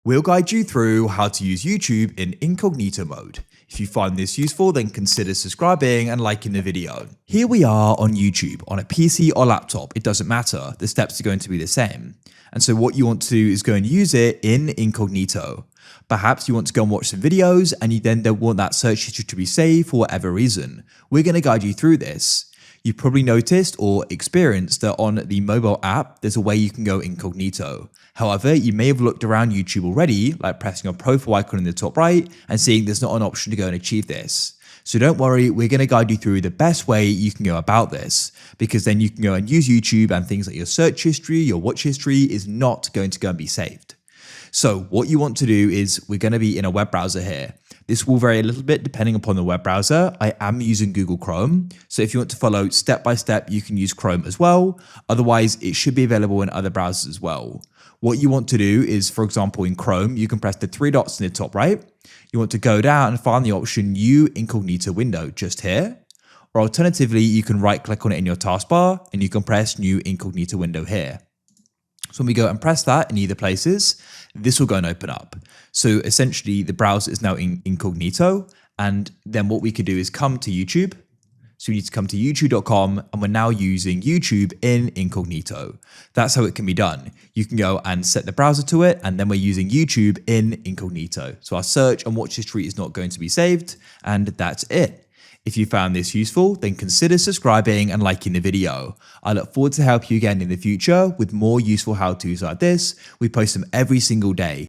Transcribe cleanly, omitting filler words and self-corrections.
We'll guide you through how to use YouTube in incognito mode. If you find this useful, then consider subscribing and liking the video. Here we are on YouTube, on a PC or laptop, it doesn't matter, the steps are going to be the same. And so what you want to do is go and use it in incognito. Perhaps you want to go and watch some videos and you then don't want that search history to be saved for whatever reason. We're going to guide you through this. You've probably noticed or experienced that on the mobile app, there's a way you can go incognito. However, you may have looked around YouTube already, like pressing your profile icon in the top right and seeing there's not an option to go and achieve this. So don't worry, we're going to guide you through the best way you can go about this, because then you can go and use YouTube and things like your search history, your watch history is not going to go and be saved. So what you want to do is we're going to be in a web browser here. This will vary a little bit depending upon the web browser. I am using Google Chrome. So if you want to follow step by step, you can use Chrome as well. Otherwise, it should be available in other browsers as well. What you want to do is, for example, in Chrome, you can press the three dots in the top right. You want to go down and find the option New Incognito Window just here. Or alternatively, you can right click on it in your taskbar and you can press New Incognito Window here. So when we go and press that in either places, this will go and open up. So essentially the browser is now in incognito. And then what we could do is come to YouTube. So we need to come to youtube.com and we're now using YouTube in incognito. That's how it can be done. You can go and set the browser to it and then we're using YouTube in incognito. So our search and watch history is not going to be saved and that's it. If you found this useful, then consider subscribing and liking the video. I look forward to help you again in the future with more useful how-tos like this. We post them every single day.